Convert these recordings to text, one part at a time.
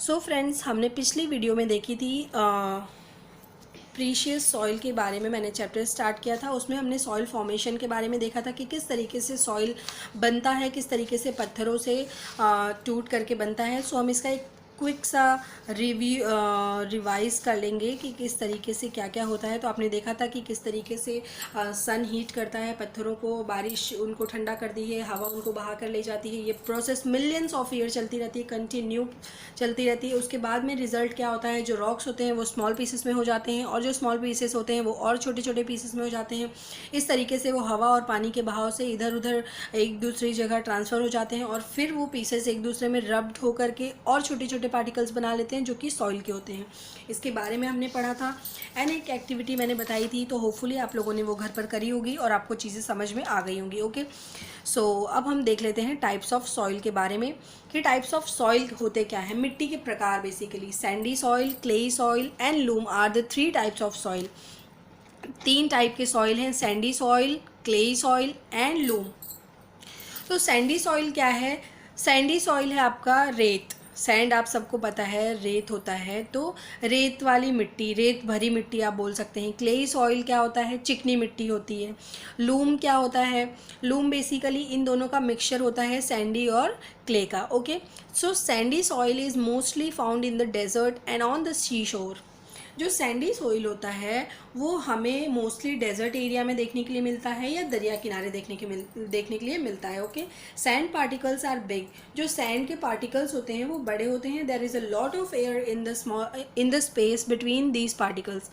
So friends, हमने पिछली video में देखी थी प्रीशियस सॉइल के बारे में। मैंने चैप्टर स्टार्ट किया था, उसमें हमने सॉइल फॉर्मेशन के बारे में देखा था कि किस तरीके से सॉइल बनता है, किस तरीके से पत्थरों से टूट करके बनता है। सो हम इसका एक क्विक सा रिवाइज कर लेंगे कि किस तरीके से क्या क्या होता है। तो आपने देखा था कि किस तरीके से सन हीट करता है पत्थरों को, बारिश उनको ठंडा कर दी है, हवा उनको बहा कर ले जाती है। ये प्रोसेस मिलियंस ऑफ ईयर चलती रहती है, कंटिन्यू चलती रहती है। उसके बाद में रिजल्ट क्या होता है, जो रॉक्स होते हैं वो स्मॉल पीसेस में हो जाते हैं, और जो स्मॉल पीसेस होते हैं वो और छोटे छोटे पीसेस में हो जाते हैं। इस तरीके से वो हवा और पानी के बहाव से इधर उधर एक दूसरी जगह ट्रांसफ़र हो जाते हैं, और फिर वो पीसेस एक दूसरे में रब्ड होकर के और छोटे छोटे पार्टिकल्स बना लेते हैं जो कि सॉइल के होते हैं। इसके बारे में हमने पढ़ा था एंड एक एक्टिविटी मैंने बताई थी, तो होपफुली आप लोगों ने वो घर पर करी होगी और आपको चीज़ें समझ में आ गई होंगी। ओके, सो अब हम देख लेते हैं टाइप्स ऑफ सॉइल के बारे में कि टाइप्स ऑफ सॉइल होते क्या है। मिट्टी के प्रकार basically sandy soil, clayey soil and loam are the 3 types of soil. 3 type के सॉइल हैं, sandy soil, clayey soil and loam. तो सैंडी सॉइल क्या है? सैंडी सॉइल है आपका रेत। सैंड आप सबको पता है रेत होता है, तो रेत वाली मिट्टी, रेत भरी मिट्टी आप बोल सकते हैं। क्लेई सॉइल क्या होता है? चिकनी मिट्टी होती है। लूम क्या होता है? लूम बेसिकली इन दोनों का मिक्सचर होता है, सैंडी और क्ले का। Okay, so sandy soil is mostly found in the desert and on the sea shore. जो सैंडी सॉइल होता है वो हमें मोस्टली डेजर्ट एरिया में देखने के लिए मिलता है या दरिया किनारे देखने के लिए मिलता है। Okay, sand particles are big. जो सैंड के पार्टिकल्स होते हैं वो बड़े होते हैं। There is a lot of air in the space between these particles.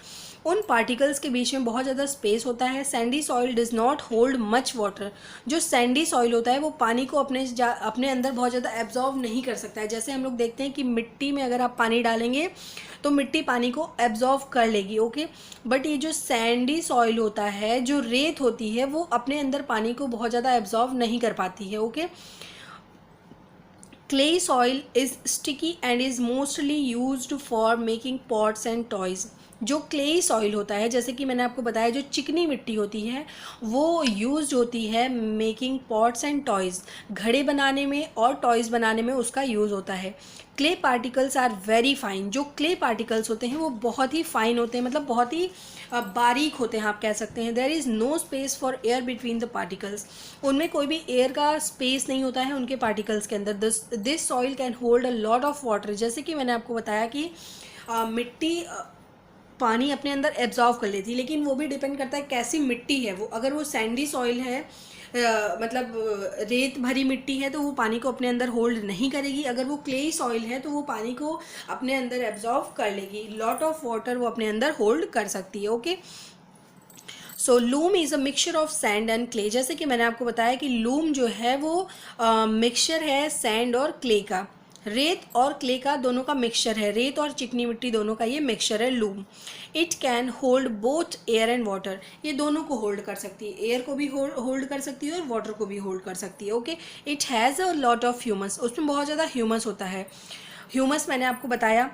उन पार्टिकल्स के बीच में बहुत ज़्यादा स्पेस होता है। Sandy soil does not hold much water. जो सैंडी सॉइल होता है वो पानी को अपने अंदर बहुत ज़्यादा एब्जॉर्व नहीं कर सकता है। जैसे हम लोग देखते हैं कि मिट्टी में अगर आप पानी डालेंगे तो मिट्टी पानी को एब्जॉर्व कर लेगी। ओके, बट ये जो सैंडी सॉइल होता है, जो रेत होती है, वो अपने अंदर पानी को बहुत ज़्यादा एब्जॉर्व नहीं कर पाती है। Okay, clay soil is sticky and is mostly used for making pots and toys. जो क्लेई सॉइल होता है, जैसे कि मैंने आपको बताया, जो चिकनी मिट्टी होती है वो यूज होती है मेकिंग पॉट्स एंड टॉयज़, घड़े बनाने में और टॉयज़ बनाने में उसका यूज़ होता है। Clay particles are very fine. जो क्ले पार्टिकल्स होते हैं वो बहुत ही फाइन होते हैं, मतलब बहुत ही बारीक होते हैं आप कह सकते हैं। There is no space for air between the particles. उनमें कोई भी एयर का स्पेस नहीं होता है उनके पार्टिकल्स के अंदर। This soil can hold a lot of water. जैसे कि मैंने आपको बताया कि मिट्टी पानी अपने अंदर एब्जॉर्व कर लेती है, लेकिन वो भी डिपेंड करता है कैसी मिट्टी है वो। अगर वो सैंडी सॉइल है, मतलब रेत भरी मिट्टी है, तो वो पानी को अपने अंदर होल्ड नहीं करेगी। अगर वो क्लेई सॉइल है तो वो पानी को अपने अंदर एब्जॉर्व कर लेगी। लॉट ऑफ वाटर वो अपने अंदर होल्ड कर सकती है। Okay, so loom is a mixture of sand and clay. जैसे कि मैंने आपको बताया कि लूम जो है वो मिक्सचर है सैंड और क्ले का, रेत और क्ले का दोनों का मिक्सचर है। रेत और चिकनी मिट्टी दोनों का ये मिक्सचर है loom. It can hold both air and water. ये दोनों को होल्ड कर सकती है, एयर को भी होल्ड कर सकती है और वाटर को भी होल्ड कर सकती है। Okay, it has a lot of humus. उसमें बहुत ज़्यादा ह्यूमस होता है। ह्यूमस मैंने आपको बताया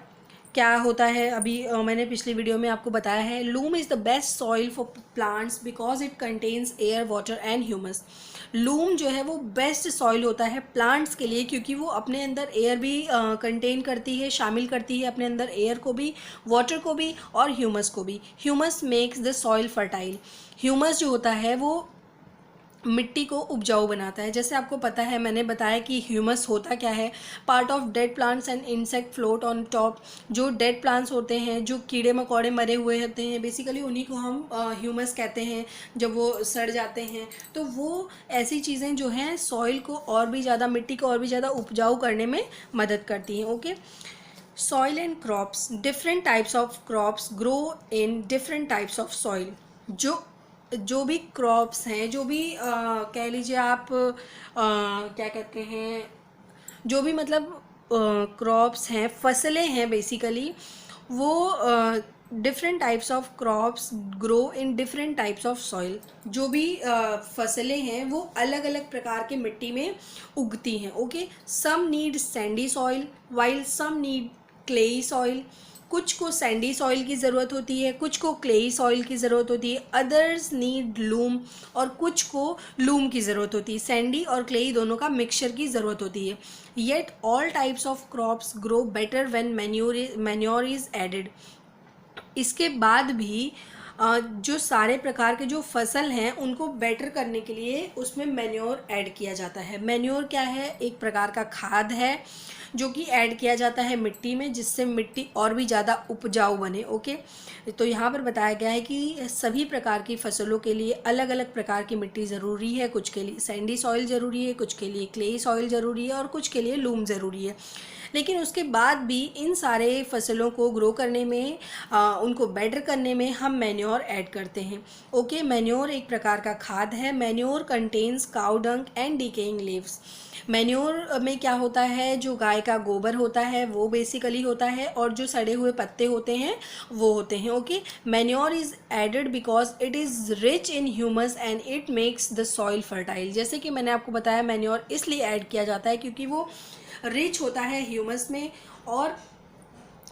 क्या होता है, अभी मैंने पिछली वीडियो में आपको बताया है। Loom is the best soil for plants because it contains air, water and humus. Loom जो है वो बेस्ट सॉइल होता है प्लांट्स के लिए, क्योंकि वो अपने अंदर एयर भी कंटेन करती है, शामिल करती है अपने अंदर एयर को भी, वाटर को भी और ह्यूमस को भी। Humus makes the soil fertile. Humus जो होता है वो मिट्टी को उपजाऊ बनाता है। जैसे आपको पता है, मैंने बताया कि ह्यूमस होता क्या है। Part of dead plants and insect float on top. जो डेड प्लांट्स होते हैं, जो कीड़े मकोड़े मरे हुए होते हैं, बेसिकली उन्हीं को हम ह्यूमस कहते हैं। जब वो सड़ जाते हैं तो वो ऐसी चीज़ें जो हैं सॉइल को और भी ज़्यादा, मिट्टी को और भी ज़्यादा उपजाऊ करने में मदद करती हैं। Okay, soil and crops. Different types of crops grow in different types of soil. जो भी क्रॉप्स हैं, जो भी कह लीजिए आप क्या कहते हैं, जो भी मतलब क्रॉप्स हैं, फसलें हैं बेसिकली, वो different types of crops grow in different types of soil. जो भी फसलें हैं वो अलग अलग प्रकार के मिट्टी में उगती हैं। Okay, some need sandy soil while some need clayey soil. कुछ को सैंडी सॉइल की ज़रूरत होती है, कुछ को क्लेई सॉइल की ज़रूरत होती है, अदर्स नीड लूम, और कुछ को लूम की ज़रूरत होती है। सैंडी और क्लेई दोनों का मिक्सचर की ज़रूरत होती है। Yet all types of crops grow better when manure is added. इसके बाद भी जो सारे प्रकार के जो फसल हैं उनको बेटर करने के लिए उसमें मैन्योर ऐड किया जाता है। मैन्योर क्या है? एक प्रकार का खाद है जो कि ऐड किया जाता है मिट्टी में, जिससे मिट्टी और भी ज़्यादा उपजाऊ बने। ओके, तो यहाँ पर बताया गया है कि सभी प्रकार की फसलों के लिए अलग अलग प्रकार की मिट्टी ज़रूरी है। कुछ के लिए सैंडी सॉइल ज़रूरी है, कुछ के लिए क्ले सॉइल ज़रूरी है और कुछ के लिए लूम ज़रूरी है। लेकिन उसके बाद भी इन सारे फसलों को ग्रो करने में उनको बेटर करने में हम मैन्योर ऐड करते हैं। ओके, मैन्योर एक प्रकार का खाद है। Manure contains cow dung and decaying leaves. Manure में क्या होता है? जो गाय का गोबर होता है वो बेसिकली होता है, और जो सड़े हुए पत्ते होते हैं वो होते हैं। Okay, manure is added because it is rich in humus and it makes the soil fertile. जैसे कि मैंने आपको बताया, मैन्योर इसलिए ऐड किया जाता है क्योंकि वो रिच होता है ह्यूमस में और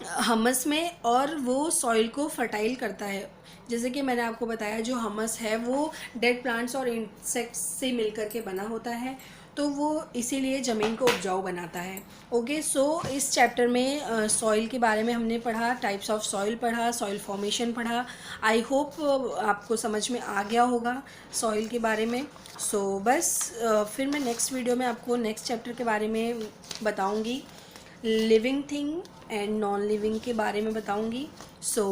हमस में, और वो सॉइल को फर्टाइल करता है। जैसे कि मैंने आपको बताया, जो हमस है वो डेड प्लांट्स और इंसेक्ट्स से मिलकर के बना होता है, तो वो इसीलिए ज़मीन को उपजाऊ बनाता है। ओके, सो इस चैप्टर में सॉइल के बारे में हमने पढ़ा, टाइप्स ऑफ सॉइल पढ़ा, सॉइल फॉर्मेशन पढ़ा। आई होप आपको समझ में आ गया होगा सॉइल के बारे में। सो बस फिर मैं नेक्स्ट वीडियो में आपको नेक्स्ट चैप्टर के बारे में बताऊंगी, living thing and non living के बारे में बताऊंगी। सो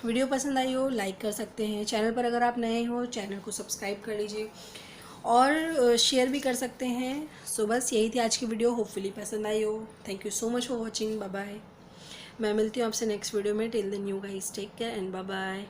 वीडियो पसंद आई हो लाइक कर सकते हैं, चैनल पर अगर आप नए हो चैनल को सब्सक्राइब कर लीजिए और शेयर भी कर सकते हैं। सो बस यही थी आज की वीडियो, होपफुली पसंद आई हो। Thank you so much for watching, bye bye. मैं मिलती हूँ आपसे नेक्स्ट वीडियो में। Till then you guys take care and bye bye.